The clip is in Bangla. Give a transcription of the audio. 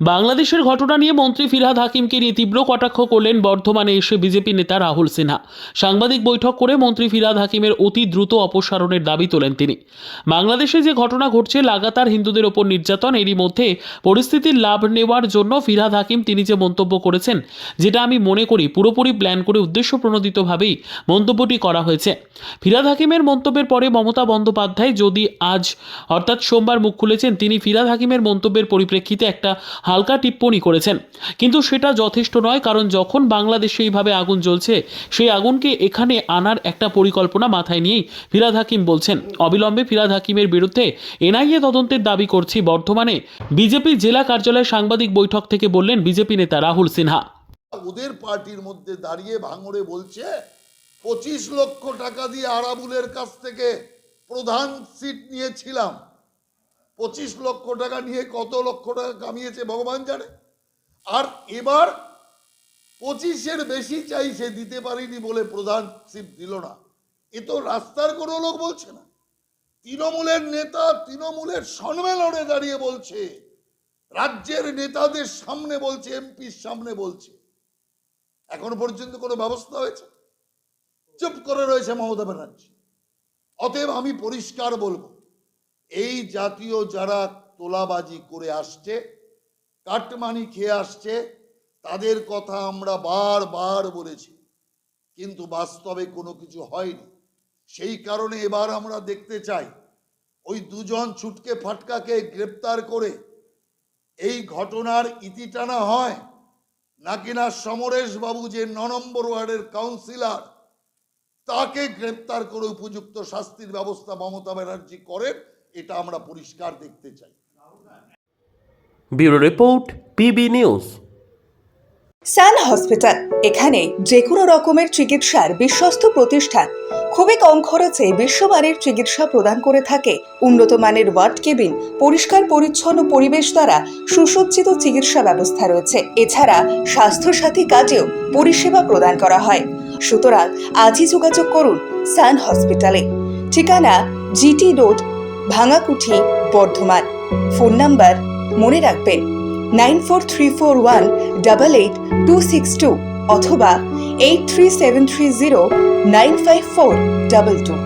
বাংলাদেশের ঘটনা নিয়ে মন্ত্রী ফিরহাদ হাকিমকে নিয়ে তীব্র কটাক্ষ করলেন বর্ধমানে এসে বিজেপি নেতা রাহুল সিনহা। সাংবাদিক বৈঠক করে মন্ত্রী ফিরহাদ হাকিমের অতি দ্রুত অপসারণের দাবি তোলেন তিনি। বাংলাদেশে যে ঘটনা ঘটছে, লাগাতার হিন্দুদের ওপর নির্যাতন, এরই মধ্যে পরিস্থিতির লাভ নেওয়ার জন্য ফিরহাদ হাকিম তিনি যে মন্তব্য করেছেন, যেটা আমি মনে করি পুরোপুরি প্ল্যান করে উদ্দেশ্যপ্রণোদিতভাবেই মন্তব্যটি করা হয়েছে। ফিরহাদ হাকিমের মন্তব্যের পরে মমতা বন্দ্যোপাধ্যায় যদি আজ অর্থাৎ সোমবার মুখ খুলেছেন, তিনি ফিরহাদ হাকিমের মন্তব্যের পরিপ্রেক্ষিতে একটা হালকা টিপ্পণী করেছেন, কিন্তু সেটা যথেষ্ট নয়। কারণ যখন বাংলাদেশে এইভাবে আগুন জ্বলছে, সেই আগুনকে এখানে আনার একটা পরিকল্পনা মাথায় নিয়েই ফিরহাদ হাকিম বলছেন। অবিলম্বে ফিরহাদ হাকিমের বিরুদ্ধে এনআইএ তদন্তের দাবি করছি। বর্ধমানে বিজেপি জেলা কার্যালয়ে সাংবাদিক বৈঠক থেকে বললেন বিজেপি নেতা রাহুল সিনহা। ওদের পার্টির মধ্যে দাঁড়িয়ে ভাঙড়ে বলছে 25 লক্ষ টাকা দিয়ে আরাবুলের কাছ থেকে প্রধান সিট নিয়েছিলাম। 25 লক্ষ টাকা নিয়ে কত লক্ষ টাকা কামিয়েছে ভগবান জানে। আর এবার 25-এর বেশি চাইছে, দিতে পারিনি বলে প্রধান সিট দিল না। এ তো রাস্তার কোনো লোক বলছে না, তৃণমূলের নেতা তৃণমূলের সম্মেলনে দাঁড়িয়ে বলছে, রাজ্যের নেতাদের সামনে বলছে, এমপির সামনে বলছে। এখন পর্যন্ত কোনো ব্যবস্থা হয়েছে? চুপ করে রয়েছে মমতা ব্যানার্জি। অতএব আমি পরিষ্কার বলবো, এই জাতীয় যারা তোলাবাজি করে আসছে, কাটমানি খেয়ে আসছে, তাদের কথা আমরা বারবার বলেছি, কিন্তু বাস্তবে কোনো কিছু হয়নি। সেই কারণে এবার আমরা দেখতে চাই ওই দুজন ছুটকে ফাটকাকে গ্রেপ্তার করে এই ঘটনার ইতি টানা হয়, নাকি না সমরেশ বাবু যে 9 নম্বর ওয়ার্ডের কাউন্সিলর, তাকে গ্রেপ্তার করে উপযুক্ত শাস্তির ব্যবস্থা মমতা ব্যানার্জি করেন, এটা আমরা পরিষ্কার দেখতে চাই। Bureau report, PB News. Sun Hospital, এখানে যে কোনো রকমের চিকিৎসার বিশ্বস্ত প্রতিষ্ঠান। খুবই কম খরচে বিশ্বমানের চিকিৎসা প্রদান করে থাকে। উন্নত মানের ওয়ার্ড কেবিন, পরিষ্কার পরিচ্ছন্ন পরিবেশ দ্বারা সুসজ্জিত চিকিৎসা ব্যবস্থা রয়েছে। এছাড়া স্বাস্থ্যসাথী কাজেও পরিষেবা প্রদান করা হয়। সুতরাং আজই যোগাযোগ করুন সান হসপিটালে। ঠিকানা GT road, Bhangakuthi, Bardhaman. Phone number মনে রাখবেন 9434188262 অথবা 83730954222।